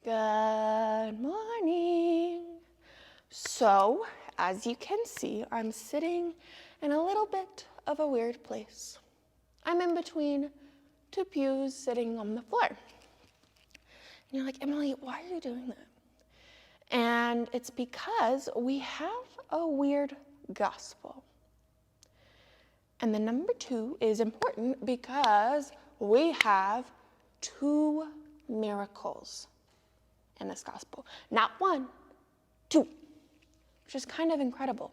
Good morning. So, as you can see, I'm sitting in a little bit of a weird place. I'm in between two pews sitting on the floor. And you're like, Emily, why are you doing that? And it's because we have a weird gospel. And the number 2 is important because we have 2 miracles in this gospel. Not 1, 2, which is kind of incredible.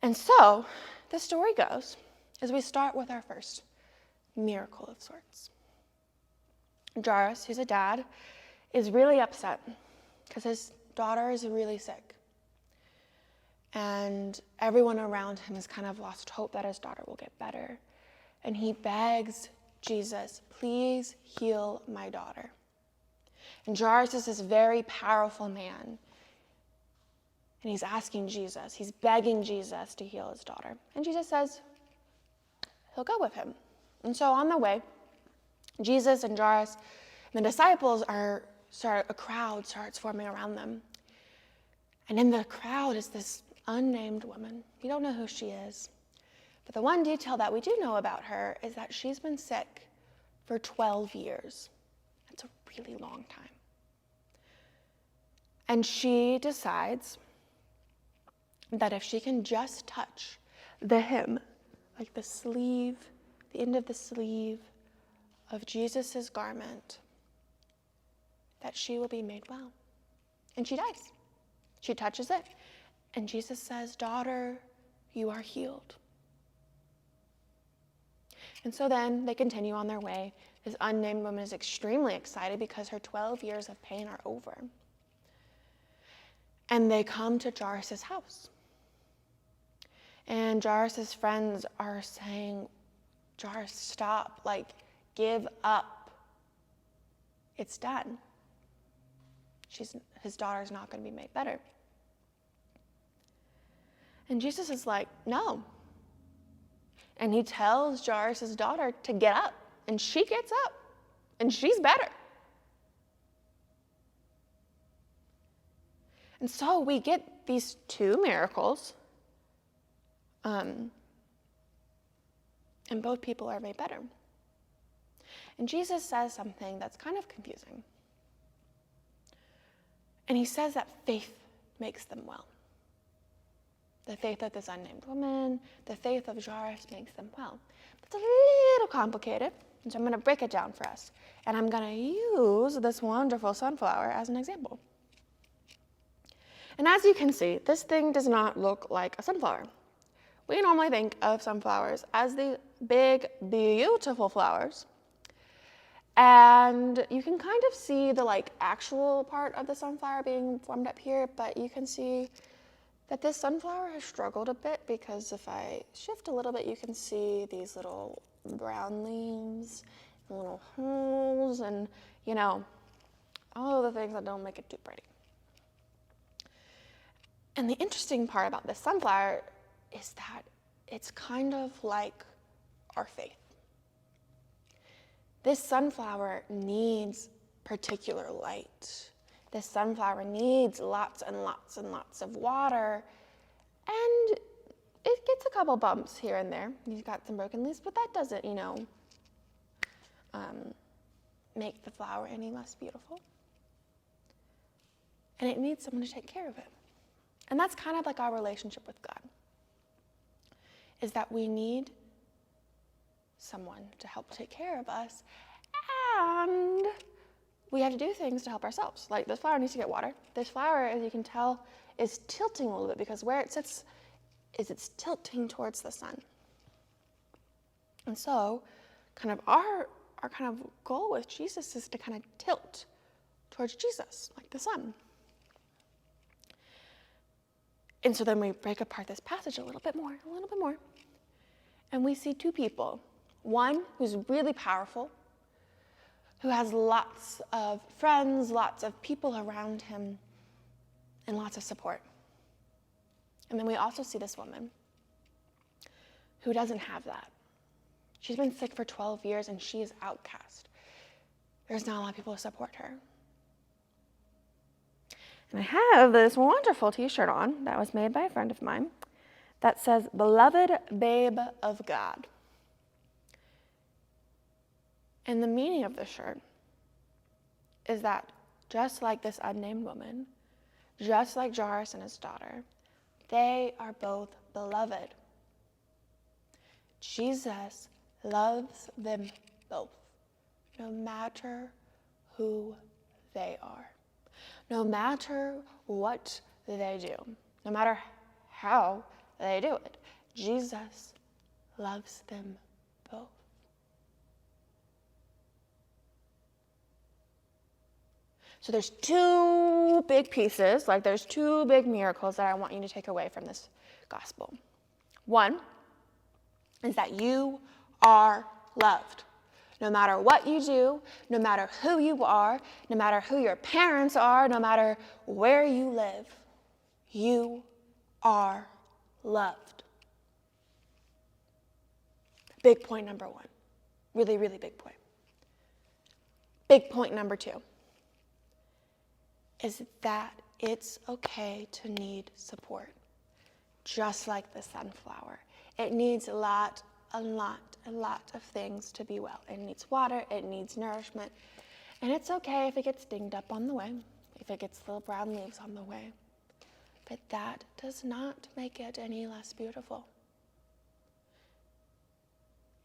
And so the story goes as we start with our first miracle of sorts. Jairus, who's a dad, is really upset because his daughter is really sick. And everyone around him has kind of lost hope that his daughter will get better. And he begs Jesus, please heal my daughter. And Jairus is this very powerful man. And he's asking Jesus, he's begging Jesus to heal his daughter. And Jesus says he'll go with him. And so on the way, Jesus and Jairus and the disciples a crowd starts forming around them. And in the crowd is this unnamed woman. You don't know who she is. But the one detail that we do know about her is that she's been sick for 12 years. That's a really long time. And she decides that if she can just touch the hem, like the sleeve, the end of the sleeve of Jesus' garment, that she will be made well. And she does. She touches it, and Jesus says, daughter, you are healed. And so then they continue on their way. This unnamed woman is extremely excited because her 12 years of pain are over. And they come to Jairus' house. And Jairus' friends are saying, Jairus, stop, give up. It's done. His daughter's not going to be made better. And Jesus is like, no. And he tells Jairus' daughter to get up. And she gets up. And she's better. And so we get these 2 miracles. And both people are made better. And Jesus says something that's kind of confusing. And he says that faith makes them well. The faith of this unnamed woman, the faith of Jairus makes them well. It's a little complicated, and so I'm going to break it down for us. And I'm going to use this wonderful sunflower as an example. And as you can see, this thing does not look like a sunflower. We normally think of sunflowers as the big, beautiful flowers. And you can kind of see the actual part of the sunflower being formed up here, but you can see that this sunflower has struggled a bit because if I shift a little bit, you can see these little brown leaves, little holes, and, all of the things that don't make it too pretty. And the interesting part about this sunflower is that it's kind of like our faith. This sunflower needs particular light. This sunflower needs lots and lots and lots of water, and it gets a couple bumps here and there. You've got some broken leaves, but that doesn't, make the flower any less beautiful. And it needs someone to take care of it. And that's kind of like our relationship with God, is that we need someone to help take care of us, and we have to do things to help ourselves. Like this flower needs to get water. This flower, as you can tell, is tilting a little bit because where it sits it's tilting towards the sun. And so kind of our kind of goal with Jesus is to kind of tilt towards Jesus, like the sun. And so then we break apart this passage a little bit more, and we see 2 people. One who's really powerful, who has lots of friends, lots of people around him, and lots of support. And then we also see this woman who doesn't have that. She's been sick for 12 years and she is outcast. there's not a lot of people to support her. And I have this wonderful t-shirt on that was made by a friend of mine that says, "Beloved Babe of God." And the meaning of the shirt is that just like this unnamed woman, just like Jairus and his daughter, they are both beloved. Jesus loves them both, no matter who they are, no matter what they do, no matter how they do it. Jesus loves them both. So there's two big pieces, like there's two big miracles that I want you to take away from this gospel. One is that you are loved. No matter what you do, no matter who you are, no matter who your parents are, no matter where you live, you are loved. Big point number one. Really, really big point. Big point number two is that it's okay to need support, just like the sunflower. It needs a lot of things to be well. It needs water, it needs nourishment, and it's okay if it gets dinged up on the way, if it gets little brown leaves on the way, but that does not make it any less beautiful.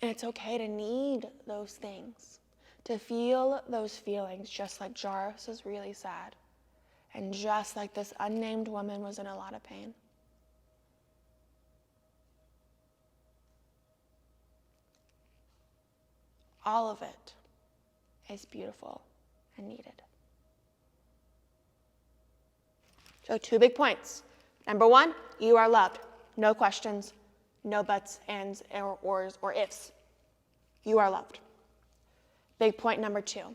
And it's okay to need those things, to feel those feelings, just like Jairus was really sad. And just like this unnamed woman was in a lot of pain. All of it is beautiful and needed. So 2 big points. Number 1, you are loved. No questions, no buts, ands, or ors, or ifs. You are loved. Big point number 2.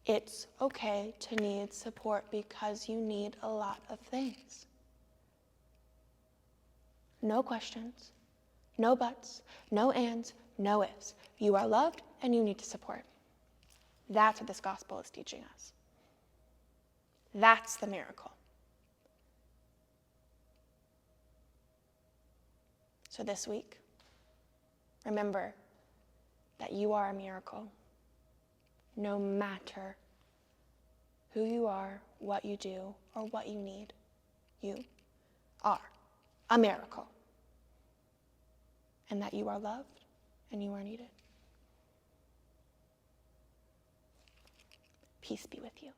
It's okay to need support because you need a lot of things. No questions, no buts, no ands, no ifs. You are loved and you need to support. That's what this gospel is teaching us. That's the miracle. So this week, remember that you are a miracle. No matter who you are, what you do, or what you need, you are a miracle. And that you are loved and you are needed. Peace be with you.